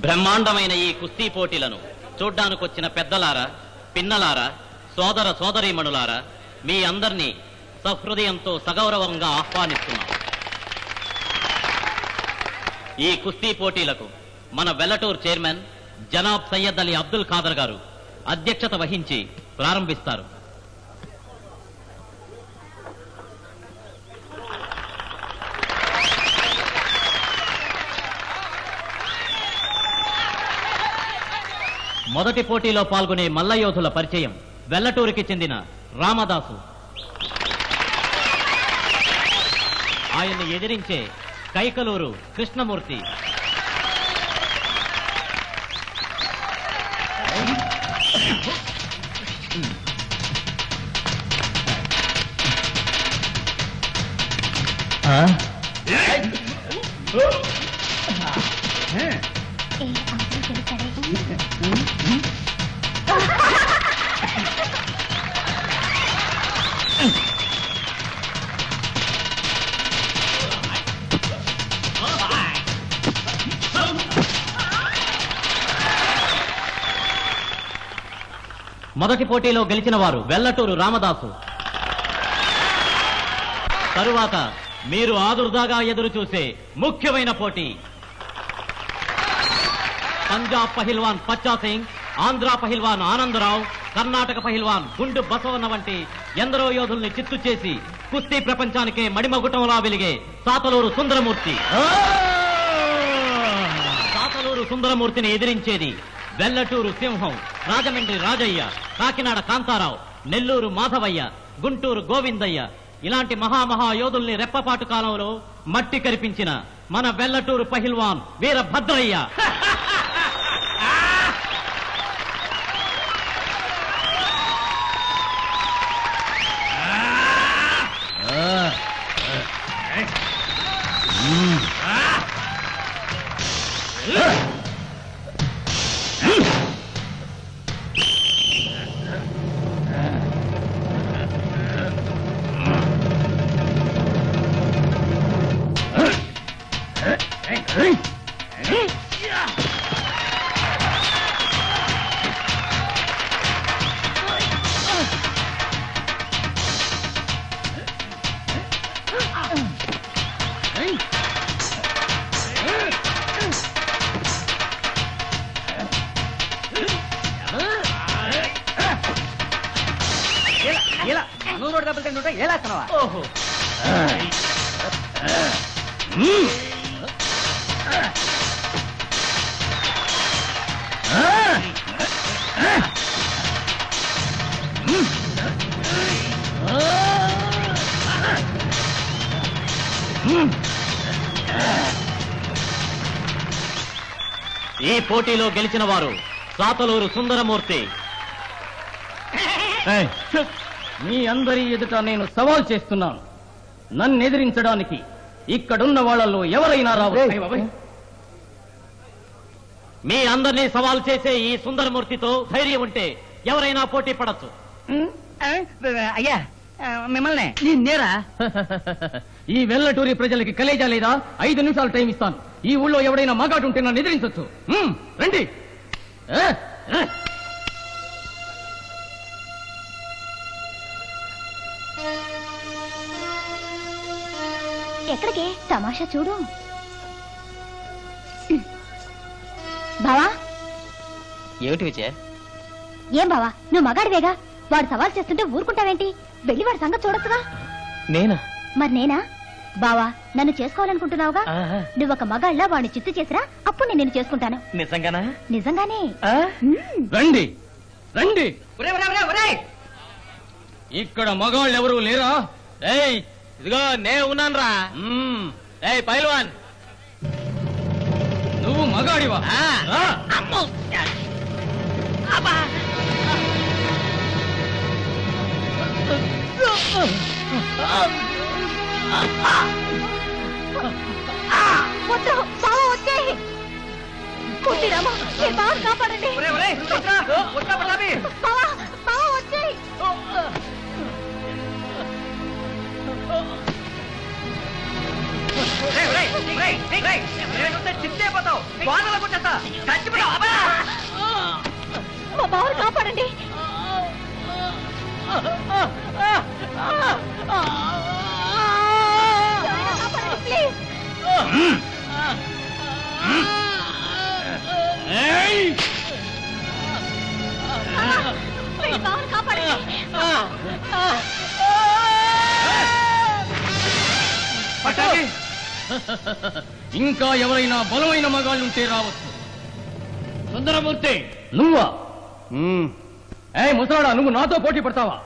బ్రహ్మాండమైన ఈ కుస్తీ పోటీలను చూడ్డానికొచ్చిన పెద్దలారా, పిన్నలారా, సోదర సోదరీమణులారా, మీ అందరినీ సహృదయంతో సగౌరవంగా ఆహ్వానిస్తున్నాం. ఈ కుస్తీ పోటీలకు మన వెల్లటూర్ చైర్మన్ జనాబ్ సయ్యద్ అలీ అబ్దుల్ ఖాదర్ గారు అధ్యక్షత వహించి ప్రారంభిస్తారు. మొదటి పోటీలో పాల్గొనే మల్లయోధుల పరిచయం. వెల్లటూరుకి చెందిన రామదాసు, ఆయన్ని ఎదిరించే కైకలూరు కృష్ణమూర్తి, మొదటి పోటీలో గెలిచిన వారు వెల్లటూరు రామదాసు. తరువాత మీరు ఆదుర్దాగా ఎదురు చూసే ముఖ్యమైన పోటీ పంజాబ్ పహిల్వాన్ పచ్చా సింగ్, ఆంధ్ర పహిల్వాన్ ఆనందరావు, కర్ణాటక పహిల్వాన్ గుండు బసవన్న వంటి ఎందరో యోధుల్ని చిత్తు చేసి కుస్తీ ప్రపంచానికే మడిమగుటంలా వెలిగే సాతలూరు సుందరమూర్తి. సాతలూరు సుందరమూర్తిని ఎదిరించేది వెల్లటూరు సింహం రాజమండ్రి రాజయ్య, కాకినాడ కాంతారావు, నెల్లూరు మాధవయ్య, గుంటూరు గోవిందయ్య. ఇలాంటి మహామహా యోధుల్ని రెప్పపాటు కాలంలో మట్టి కరిపించిన మన వెల్లటూరు పహిల్వాన్ వీరభద్రయ్య. ఈ పోటీలో గెలిచిన వారు సాతలూరు సుందరమూర్తి. మీ అందరి ఎదుట నేను సవాల్ చేస్తున్నాను. నన్ను ఎదిరించడానికి ఇక్కడున్న వాళ్ళలో ఎవరైనా రావచ్చు. మీ అందరినీ సవాల్ చేసే ఈ సుందరమూర్తితో ధైర్యం ఉంటే ఎవరైనా పోటీ పడచ్చు. అయ్యా మిమ్మల్ని నేరా? ఈ వెల్లటూరి ప్రజలకి కలేజా లేదా? 5 నిమిషాలు టైం ఇస్తాను. ఈ ఊళ్ళో ఎవడైనా మగాడు ఉంటే నన్ను ఎదిరించవచ్చు. రండి. ఎక్కడికి? తమాషా చూడు. బావా. ఏమిటి విజయ? ఏం బావా, నువ్వు మగాడివేగా, వాడు సవాల్ చేస్తుంటే ఊరుకుంటావేంటి? వెళ్ళి వాడి సంగతి చూడొచ్చుగా. నేనా? మరి నేనా? బావా, నన్ను చేసుకోవాలనుకుంటున్నావుగా, నువ్వొక మగాళ్ళ వాడిని చిత్తు చేసిరా, అప్పుడు నేను నిన్ను చేసుకుంటాను. నిజంగానా? నిజంగానే. రండి రండి. ఇక్కడ మగాళ్ళు ఎవరు లేరా? ఇదిగో నే ఉన్నాను రా. పైల్వాన్, నువ్వు మగాడివా? కాపాడండి. చిత్తైపోతావు గోడలో కొట్టేస్తా చచ్చిపోతావు మా బావని కాపాడండి. ప్లీజ్ బావని కాపాడండి. ఇంకా ఎవరైనా బలమైన మగాళ్ళుంటే రావచ్చు. సుందరమూర్తి నువ్వా? ఏ ముసలాడా, నువ్వు నాతో పోటీ పడతావా?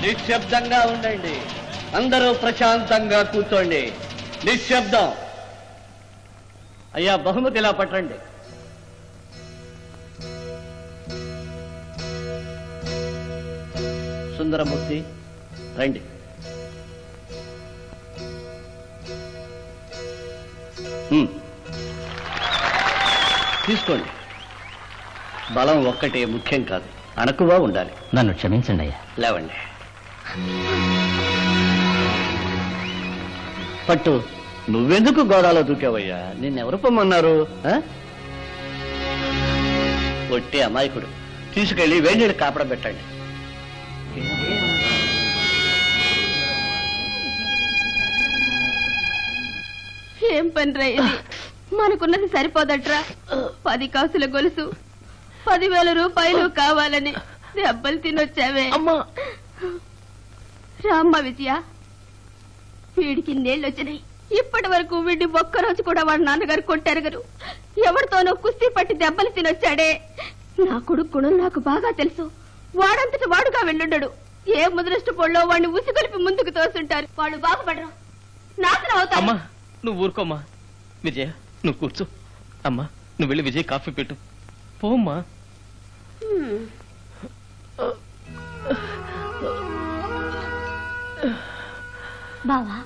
నిశ్శబ్దంగా ఉండండి. అందరూ ప్రశాంతంగా కూర్చోండి. నిశ్శబ్దం. అయ్యా, బహుమతి ఇలా పట్టండి. సుందరమూర్తి రండి. తీసుకోండి. బలం ఒక్కటే ముఖ్యం కాదు, అణకువా ఉండాలి. నన్ను క్షమించండి అయ్యా. లేవండి. పట్టు, నువ్వెందుకు గోదాలో దూకావయ్యా? నిన్నెవరు పొమ్మన్నారు? ఒట్టి అమాయకుడు. తీసుకెళ్లి వేడినీళ్ళు కాపడ పెట్టండి. ఏం పని రా ఇది? మనకున్నది సరిపోదట్రా. 10 కాసుల గొలుసు, 10,000 రూపాయలు కావాలని దెబ్బలు తినొచ్చావే. రామ్మ విజయ, వీడికి నీళ్ళొచ్చినాయి. ఇప్పటి వరకు వీడిని ఒక్కరోజు కూడా వాడు నాన్నగారు కొట్టారు. ఎవరితోనో కుస్తీ పట్టి దెబ్బలు తినొచ్చాడే. నా కొడుకు గుణం నాకు బాగా తెలుసు. వాడంతటి వాడుగా వెళ్ళుండడు. ఏ ముదృష్టపోళ్ళో వాడిని ఉసిగొలిపి ముందుకు తోస్తుంటారు. వాళ్ళు బాగుపడరు, నాశనం అవుతారు. అమ్మా, నువ్వు ఊరుకోమ్మా. విజయ, నువ్వు కూర్చో. అమ్మా, నువ్వు వెళ్ళి విజయ్ కాఫీ పెట్టు. పోమ్మా. బావా,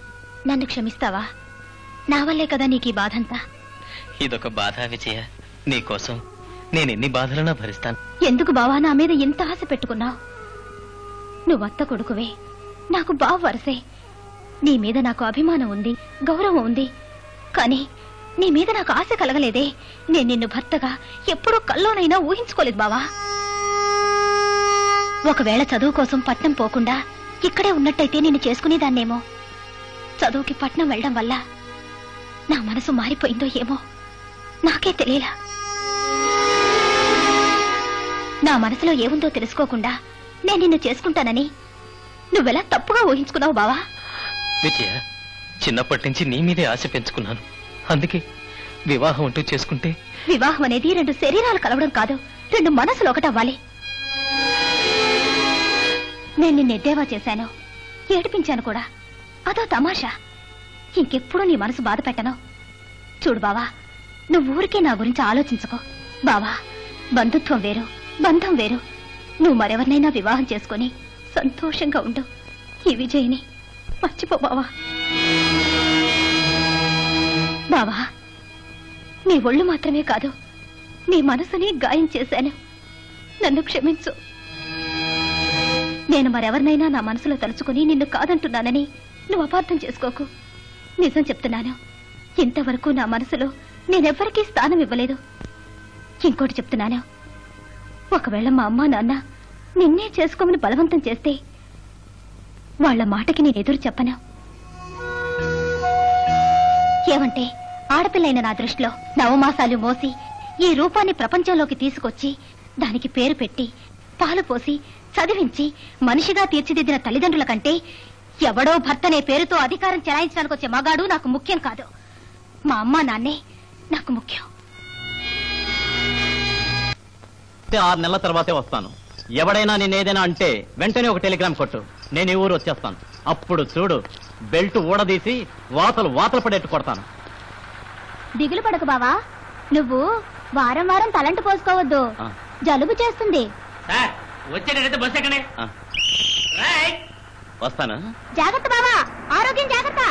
నన్ను క్షమిస్తావా? నా వల్లే కదా నీకు ఈ బాధంతా. ఇదొక బాధ విజయ. నీకోసం నేను ఎన్ని బాధలన్నా భరిస్తాను. ఎందుకు బావా నా మీద ఎంత ఆశ పెట్టుకున్నావు? నువ్వత్త కొడుకువే, నాకు బావ వరసే. నీ మీద నాకు అభిమానం ఉంది, గౌరవం ఉంది. కానీ నీ మీద నాకు ఆశ కలగలేదే. నేను నిన్ను భర్తగా ఎప్పుడూ కల్లోనైనా ఊహించుకోలేదు బావా. ఒకవేళ చదువు కోసం పట్నం పోకుండా ఇక్కడే ఉన్నట్టయితే నిన్ను చేసుకునేదాన్నేమో. చదువుకి పట్నం వెళ్ళడం వల్ల నా మనసు మారిపోయిందో ఏమో, నాకే తెలియలా. నా మనసులో ఏముందో తెలుసుకోకుండా నేను నిన్ను చేసుకుంటానని నువ్వెలా తప్పుగా ఊహించుకున్నావు బావా? విజయ, చిన్నప్పటి నుంచి నీ మీదే ఆశ పెంచుకున్నాను. అందుకే వివాహం అంటూ చేసుకుంటే. వివాహం అనేది 2 శరీరాలు కలవడం కాదు, 2 మనసులు ఒకటవ్వాలి. నేను నిన్ను ఎద్దేవా చేశాను, ఏడిపించాను కూడా. అదో తమాషా. ఇంకెప్పుడు నీ మనసు బాధ పెట్టను. చూడు బావా, నువ్వు ఊరికే నా గురించి ఆలోచించుకో బావా. బంధుత్వం వేరు, బంధం వేరు. నువ్వు మరెవరినైనా వివాహం చేసుకుని సంతోషంగా ఉండు. ఈ విజయ్ని మర్చిపో బావా. బావా, నీ ఒళ్ళు మాత్రమే కాదు, నీ మనసుని గాయం చేశాను. నన్ను క్షమించు. నేను మరెవరినైనా నా మనసులో తలుచుకుని నిన్ను కాదంటున్నానని నువ్వు అపార్థం చేసుకోకు. నిజం చెప్తున్నాను, ఇంతవరకు నా మనసులో నేనెవ్వరికీ స్థానం ఇవ్వలేదు. ఇంకోటి చెప్తున్నాను, ఒకవేళ మా అమ్మా నాన్న నిన్నే చేసుకోమని బలవంతం చేస్తే వాళ్ల మాటకి నేను ఎదురు చెప్పను. ఏమంటే ఆడపిల్లైన నా దృష్టిలో నవమాసాలు మోసి ఈ రూపాన్ని ప్రపంచంలోకి తీసుకొచ్చి దానికి పేరు పెట్టి పాలు పోసి చదివించి మనిషిగా తీర్చిదిద్దిన తల్లిదండ్రుల కంటే ఎవడో భర్తనే పేరుతో అధికారం చెలాయించడానికి వచ్చే మగాడు నాకు ముఖ్యం కాదు. మా అమ్మా నాన్నే నాకు ముఖ్యం. 6 నెలల తర్వాతే వస్తాను. ఎవడైనా నేనేదైనా అంటే వెంటనే ఒక టెలిగ్రామ్ కొట్టు. నేను ఈ ఊరు వచ్చేస్తాను. అప్పుడు చూడు, బెల్ట్ ఊడదీసి వాతలు పడేట్టు కొడతాను. దిగులు పడకు బావా, నువ్వు వారం వారం తలంటు పోసుకోవద్దు, జలుబు చేస్తుంది. వచ్చేటైతే బస్ ఎక్కడే వస్తాను. జాగ్రత్త బావా, ఆరోగ్యం జాగ్రత్త.